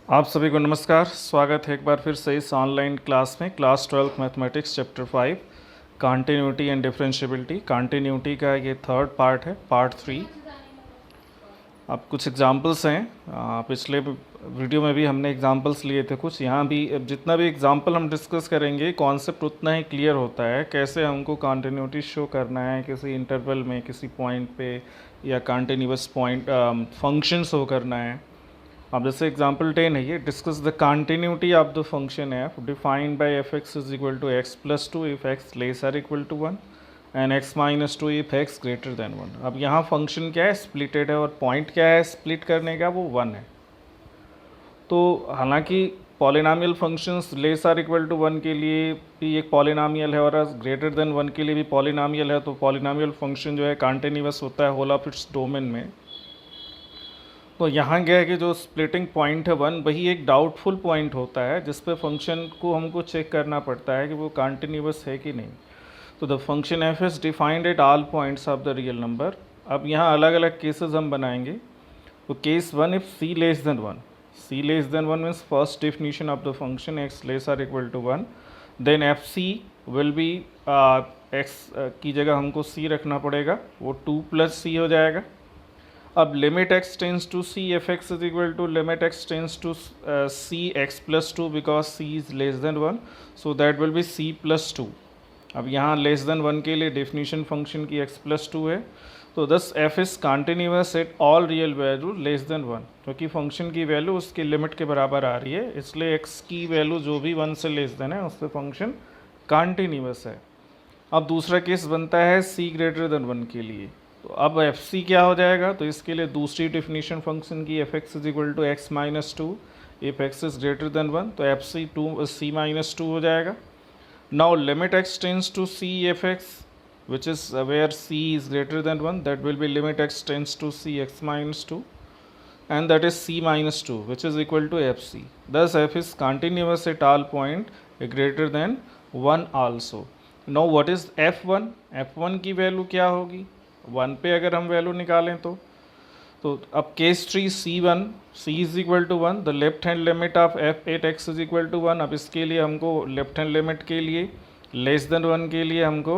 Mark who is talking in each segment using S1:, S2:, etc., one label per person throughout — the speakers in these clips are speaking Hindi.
S1: आप सभी को नमस्कार। स्वागत है एक बार फिर से इस ऑनलाइन क्लास में। Class 12 mathematics chapter 5 continuity and differentiability. Continuity का ये थर्ड पार्ट है, पार्ट 3। अब कुछ एग्जांपल्स हैं। पिछले वीडियो में भी हमने एग्जांपल्स लिए थे कुछ। यहाँ भी अब जितना भी एग्जांपल हम डिस्कस करेंगे कॉन्सेप्ट उतना ही क्लियर होता है, कैसे हमको कॉन्टिन्यूटी शो करना है किसी इंटरवल में, किसी पॉइंट पे, या कॉन्टिन्यूस पॉइंट फंक्शन शो करना है। अब जैसे एग्जाम्पल 10 है ये, discuss the continuity of the function f defined by f x is equal to x plus two if x less or equal to 1 and x minus two if x greater than 1। अब यहाँ फंक्शन क्या है, स्प्लिटेड है, और पॉइंट क्या है स्प्लिट करने का, वो 1 है। तो हालांकि polynomial functions less or equal to 1 के लिए भी एक पॉलिनॉमियल है और ग्रेटर देन 1 के लिए भी पॉलिनॉमियल है। तो पॉलिनॉमियल फंक्शन जो है कॉन्टिन्यूअस होता है होल ऑफ इट्स डोमेन में। तो यहाँ क्या है कि जो स्प्लिटिंग पॉइंट है 1, वही एक डाउटफुल पॉइंट होता है जिस पे फंक्शन को हमको चेक करना पड़ता है कि वो कॉन्टिन्यूअस है कि नहीं। तो the function f is defined at all points of the real number. अब यहाँ अलग अलग केसेस हम बनाएंगे। तो case 1, if c less than 1, c less than 1 means first definition of the function x less or equal to 1, then f c will be x की जगह हमको सी रखना पड़ेगा, वो 2 प्लस सी हो जाएगा। अब limit x tends to c f x is equal to limit x tends to c x plus two, because c is less than 1, so that will be c plus two. अब यहाँ लेस देन 1 के लिए डेफिनेशन फंक्शन की x प्लस टू है। तो this f is continuous at all real value less than 1, क्योंकि फंक्शन की वैल्यू उसके लिमिट के बराबर आ रही है, इसलिए x की वैल्यू जो भी 1 से लेस देन है उससे फंक्शन कॉन्टिन्यूअस है। अब दूसरा केस बनता है c ग्रेटर देन 1 के लिए। तो अब एफ सी क्या हो जाएगा, तो इसके लिए दूसरी डेफिनेशन फंक्शन की f x is equal to x minus two if x is greater than 1, तो f c c minus two हो जाएगा। Now limit x tends to c f x which is where c is greater than 1, that will be limit x tends to c x minus two, and that is c minus 2 which is equal to fc. Thus f is continuous at all point greater than 1 also. Now what is f1? f1 की वैल्यू क्या होगी 1 पे अगर हम वैल्यू निकालें तो अब case 3 c1, c is equal to 1, the left hand limit of f at x is equal to 1। अब इसके लिए हमको लेफ्ट हैंड लिमिट के लिए लेस देन 1 के लिए हमको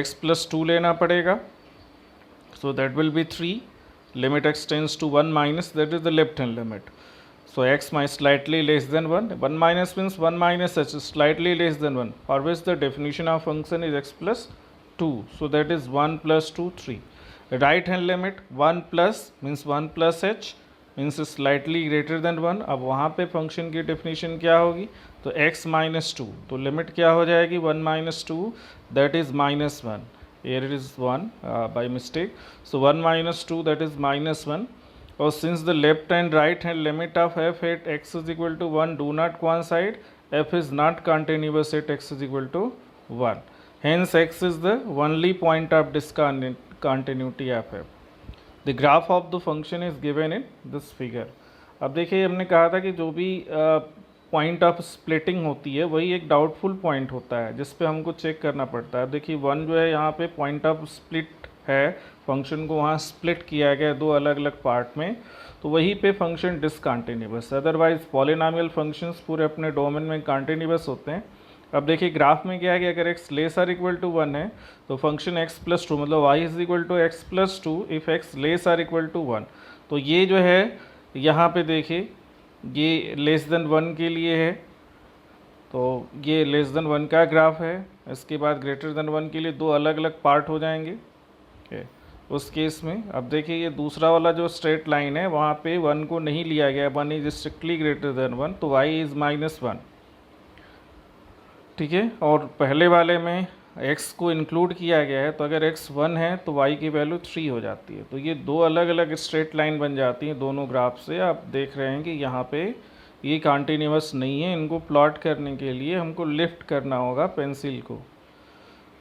S1: x प्लस 2 लेना पड़ेगा, सो that will B 3। limit x tends to 1 minus, that is the left hand limit. So x might slightly less than 1. 1 minus means 1 minus h is slightly less than 1, for which the definition of function is x plus 2. So that is 1 plus 2, 3. Right hand limit 1 plus means 1 plus h means slightly greater than 1. अब वहाँ पे फंक्शन की डेफिनेशन क्या होगी, तो x minus 2, तो लिमिट क्या हो जाएगी 1 minus 2, that is minus 1. Here it is 1 by mistake, so 1 minus 2, that is minus 1. Or since the left and right hand limit of f at x is equal to 1 do not coincide, f is not continuous at x is equal to 1. Hence x is the only point of discontinuity of f. The graph of the function is given in this figure. अब देखिए हमने कहा था कि जो भी पॉइंट ऑफ स्प्लिटिंग होती है वही एक डाउटफुल पॉइंट होता है जिस पे हमको चेक करना पड़ता है। देखिए 1 जो है यहाँ पे पॉइंट ऑफ स्प्लिट है, फंक्शन को वहाँ स्प्लिट किया गया दो अलग अलग पार्ट में, तो वहीं पे function discontinuous. Otherwise polynomial functions पूरे अपने डोमेन में कॉन्टिन्यूअस होते हैं। अब देखिए ग्राफ में क्या है कि अगर x less or equal to 1 है तो फंक्शन x प्लस 2 मतलब y is equal to x plus 2 if x less or equal to 1। तो ये जो है यहाँ पे देखिए ये लेस देन 1 के लिए है, तो ये लेस देन 1 का ग्राफ है। इसके बाद ग्रेटर देन 1 के लिए दो अलग अलग पार्ट हो जाएंगे उस केस में। अब देखिए ये दूसरा वाला जो स्ट्रेट लाइन है वहाँ पे 1 को नहीं लिया गया, 1 इज स्ट्रिक्टली ग्रेटर देन 1, तो y इज़ माइनस 1, ठीक है। और पहले वाले में x को इंक्लूड किया गया है, तो अगर x 1 है तो y की वैल्यू 3 हो जाती है। तो ये दो अलग अलग स्ट्रेट लाइन बन जाती हैं दोनों ग्राफ से। आप देख रहे हैं कि यहाँ पे ये कॉन्टिन्यूअस नहीं है, इनको प्लॉट करने के लिए हमको लिफ्ट करना होगा पेंसिल को।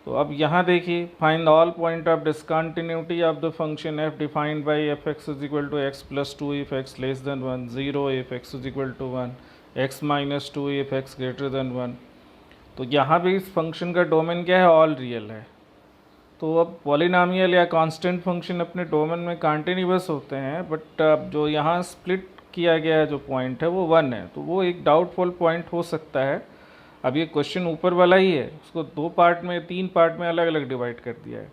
S1: तो अब यहाँ देखिए find all point of discontinuity of the function f defined by f x is equal to x plus 2 if x less than 1, 0 if x is equal to 1, x minus 2 if x greater than 1। तो यहाँ भी इस फंक्शन का डोमेन क्या है, ऑल रियल है। तो अब पॉलिनॉमियल या कांस्टेंट फंक्शन अपने डोमेन में कॉन्टिन्यूअस होते हैं, बट अब जो यहाँ स्प्लिट किया गया जो पॉइंट है वो 1 है, तो वो एक डाउटफुल पॉइंट हो सकता है। अब ये क्वेश्चन ऊपर वाला ही है, उसको 2 पार्ट में 3 पार्ट में अलग अलग डिवाइड कर दिया है।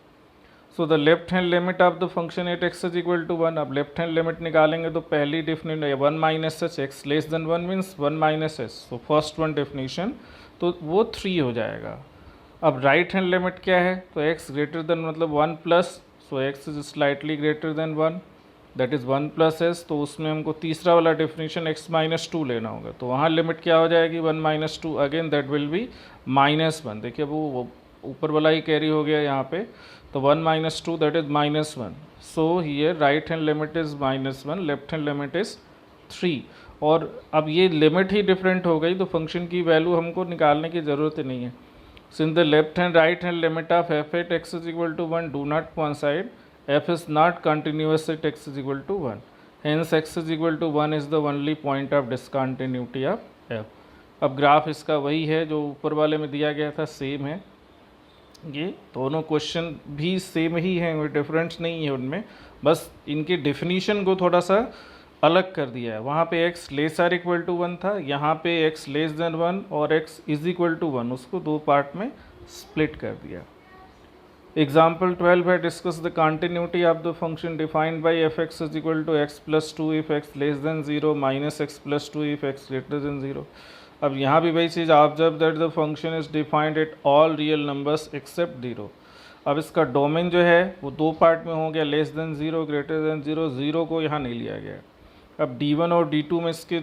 S1: So the left hand limit of the function at x is equal to 1। अब लेफ्ट हैंड लिमिट निकालेंगे तो पहली definition 1 minus h, x less than 1 means 1 minus h, so first one definition तो वो 3 हो जाएगा। अब राइट हैंड लिमिट क्या है, तो x ग्रेटर देन मतलब 1 plus, so x is slightly greater than 1 that is 1 plus S, तो उसमें हमको तीसरा वाला डेफिनेशन x माइनस 2 लेना होगा, तो वहाँ लिमिट क्या हो जाएगी 1 minus 2, again that will B -1। देखिए वो ऊपर वाला ही कैरी हो गया यहाँ पे, तो 1 minus 2 that is -1, so here right hand limit is -1, left hand limit is 3। और अब ये लिमिट ही डिफरेंट हो गई तो फंक्शन की वैल्यू हमको निकालने की ज़रूरत ही नहीं है। Since the left and right hand limit of f at x is equal to 1 do not coincide, f is not continuous at x is equal to 1. Hence x is equal to 1 is the only point of discontinuity of f. अब ग्राफ इसका वही है जो ऊपर वाले में दिया गया था, सेम है। ये दोनों क्वेश्चन भी सेम ही हैं, कोई डिफरेंस नहीं है उनमें, बस इनके डेफिनीशन को थोड़ा सा अलग कर दिया है। वहाँ पे x less or equal to 1 था, यहाँ पे x लेस देन 1 और x इज इक्वल टू 1, उसको 2 पार्ट में स्प्लिट कर दिया। एग्जाम्पल 12 है, discuss the continuity of the function defined by f x is equal to x plus 2 if x less than 0 minus x plus 2 if x greater than 0। अब यहाँ भी वही चीज़, observe that the function is defined at all real numbers except 0। अब इसका डोमेन जो है वो 2 पार्ट में हो गया, लेस देन 0 ग्रेटर देन 0, 0 को यहाँ नहीं लिया गया। अब D1 और D2 में इसके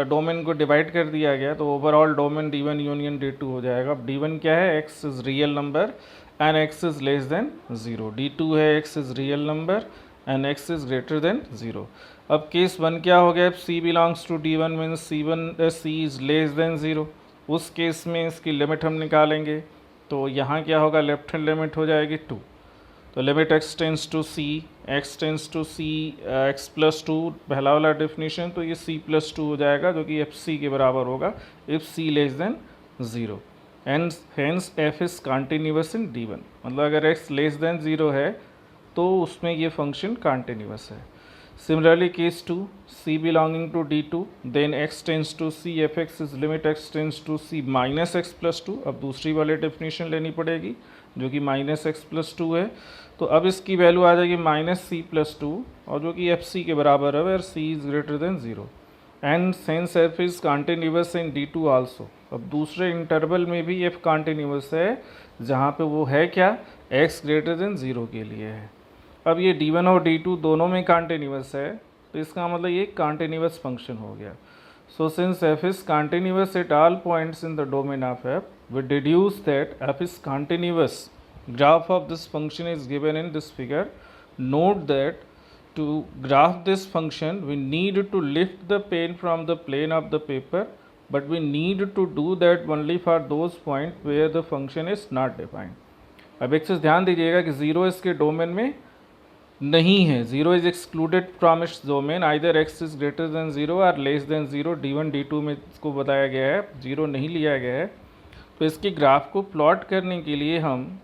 S1: डोमेन को डिवाइड कर दिया गया, तो overall domain D1 union D2 हो जाएगा। अब D1 क्या है, x is real number and x is less than 0, D2 है x is real number and x is greater than 0। अब केस 1 क्या हो गया, C belongs to D1 means C is less than 0, उस केस में इसकी लिमिट हम निकालेंगे, तो यहाँ क्या होगा, लेफ्ट हैंड लिमिट हो जाएगी 2, तो limit x tends to c, x tends to c x plus 2 पहला वाला डेफिनेशन, तो ये c प्लस 2 हो जाएगा जो कि एफ सी के बराबर होगा if c less than 0 and hence f is continuous in D1। मतलब अगर x लेस देन 0 है तो उसमें ये फंक्शन कंटिन्यूअस है। Similarly case 2, c belonging to D2 then x tends to c f x is limit x tends to c minus x plus 2। अब दूसरी वाली डेफिनेशन लेनी पड़ेगी जो कि माइनस एक्स प्लस 2 है, तो अब इसकी वैल्यू आ जाएगी माइनस सी प्लस 2 और जो कि एफ सी के बराबर है, where C is greater than 0 and since f is continuous in D2 also. अब दूसरे इंटरवल में भी एफ कंटिन्यूअस है, जहाँ पे वो है क्या, x ग्रेटर देन 0 के लिए है। अब ये D1 और D2 दोनों में कंटिन्यूअस है, तो इसका मतलब ये कंटिन्यूअस फंक्शन हो गया। So since f is continuous at all points in the domain of f, we deduce that f is continuous. Graph of this function is given in this figure. Note that to graph this function, we need to lift the pen from the plane of the paper, but we need to do that only for those points where the function is not defined. अब एक चीज़ ध्यान दीजिएगा कि 0 इसके डोमेन में नहीं है, 0 is excluded from its domain, either x is greater than 0 और लेस देन 0। D1 D2 में इसको बताया गया है, 0 नहीं लिया गया है। तो इसके ग्राफ को प्लॉट करने के लिए हम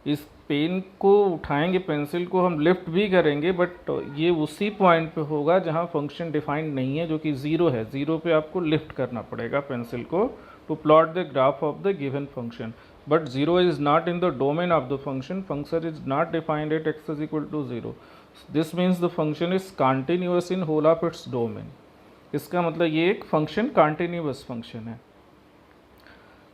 S1: इस पेन को उठाएंगे, पेंसिल को हम लिफ्ट भी करेंगे, बट ये उसी पॉइंट पे होगा जहाँ फंक्शन डिफाइंड नहीं है, जो कि 0 है। 0 पे आपको लिफ्ट करना पड़ेगा पेंसिल को to plot the graph of the given function, but 0 is not in the domain of the function is not defined at x is equal to 0. This means the function is continuous in whole of its domain. इसका मतलब ये एक फंक्शन कंटिन्यूअस फंक्शन है।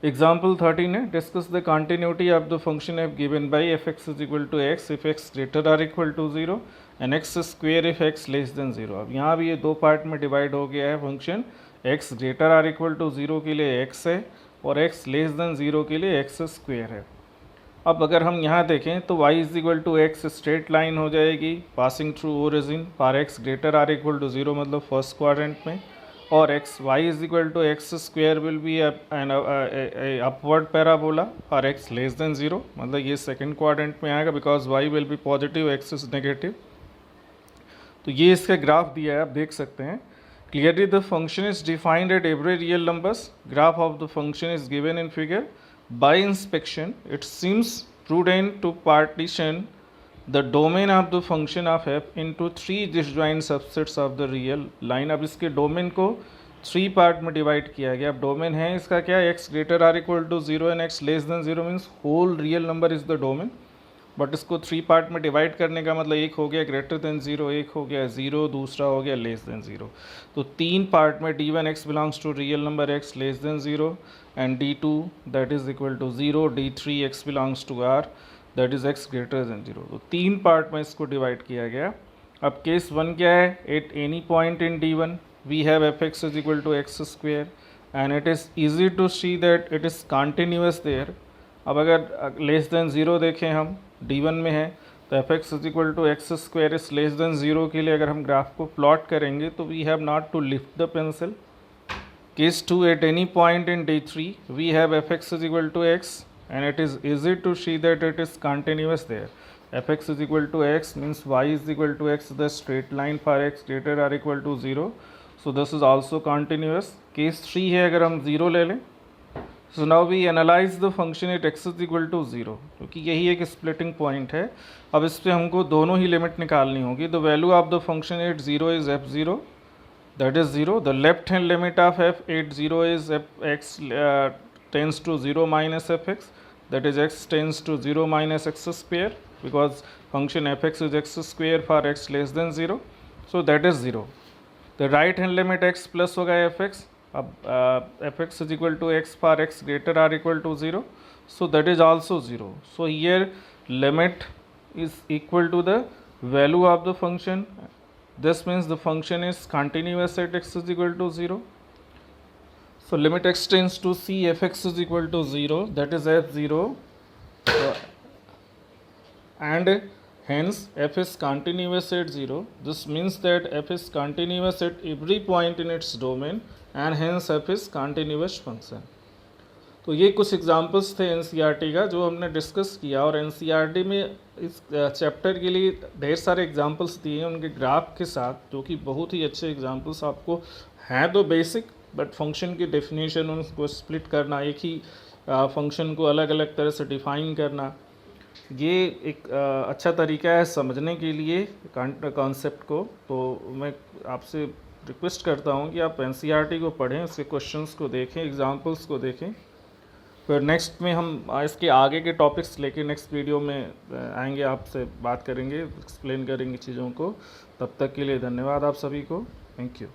S1: एग्जाम्पल 13 है, discuss the continuity of the function f given by f x is equal to x if x greater or equal to 0 and x square if x less than 0। अब यहाँ भी ये 2 पार्ट में डिवाइड हो गया है function, x greater or equal to 0 के लिए x है और x लेस देन 0 के लिए एक्स स्क्वेयर है। अब अगर हम यहाँ देखें तो y is equal to x straight line हो जाएगी passing through origin for x greater or equal to 0 मतलब फर्स्ट क्वाड्रेंट में, और y is equal to x square will be an upward parabola for x less than 0 मतलब ये सेकेंड क्वाड्रेंट में आएगा because y will be positive, x is negative. तो ये इसका ग्राफ दिया है, आप देख सकते हैं। Clearly the function is defined at every real numbers. Graph of the function is given in figure. By inspection, it seems prudent to partition the domain of the function of F into 3 disjoint subsets of the real line. अब इसके डोमेन को 3 पार्ट में डिवाइड किया गया। अब डोमेन है इसका क्या, x greater or equal to 0 and x less than 0 means whole real number is the domain. But इसको 3 पार्ट में डिवाइड करने का मतलब एक हो गया ग्रेटर देन 0, एक हो गया 0, दूसरा हो गया लेस देन 0। तो 3 पार्ट में d1 x belongs to real number x less than 0 and d2 that is equal to 0, d3 x belongs to r that is x greater than 0। तो 3 पार्ट में इसको डिवाइड किया गया। अब केस 1 क्या है, at any point in d1 we have fx is equal to x square and it is easy to see that it is continuous there. अब अगर लेस देन 0 देखें हम d1 में है तो f x is equal to x square is less than 0 के लिए अगर हम ग्राफ को प्लॉट करेंगे तो we have not to lift the pencil. Case 2 at any point in d3 we have f x is equal to x and it is easy to see that it is continuous there. fx is equal to x means y is equal to x, the straight line for x greater or equal to 0. So this is also continuous. Case 3 है अगर हम 0 ले लें, so now we analyze the function at x is equal to 0, क्योंकि यही एक splitting point है। अब इस पर हमको दोनों ही लिमिट निकालनी होगी। The value of the function at 0 is f0, that is 0. The left hand limit of f at 0 is fx tends to 0 minus fx, that is x tends to 0 minus x square, because function fx is x square for x less than 0, so that is 0. The right hand limit x plus होगा fx, अब fx is equal to x for x greater or equal to 0, so that is also 0. So here limit is equal to the value of the function. This means the function is continuous at x is equal to 0. So limit x tends to c fx is equal to 0, that is f0, and hence f is continuous at 0. This means that f is continuous at every point in its domain and hence f is continuous function. तो ये कुछ एग्जांपल्स थे एनसीईआरटी का जो हमने डिस्कस किया, और एनसीईआरटी में इस चैप्टर के लिए ढेर सारे एग्जांपल्स दिए हैं उनके ग्राफ के साथ, जो कि बहुत ही अच्छे एग्जांपल्स आपको हैं। तो बेसिक बट फंक्शन की डेफिनेशन, उनको स्प्लिट करना, एक ही फंक्शन को अलग अलग तरह से डिफाइन करना, ये एक अच्छा तरीका है समझने के लिए कॉन्सेप्ट को। तो मैं आपसे रिक्वेस्ट करता हूँ कि आप एनसीईआरटी को पढ़ें, उसके क्वेश्चंस को देखें, एग्जांपल्स को देखें। फिर नेक्स्ट में हम इसके आगे के टॉपिक्स लेके नेक्स्ट वीडियो में आएंगे, आपसे बात करेंगे, एक्सप्लेन करेंगे चीज़ों को। तब तक के लिए धन्यवाद आप सभी को, थैंक यू।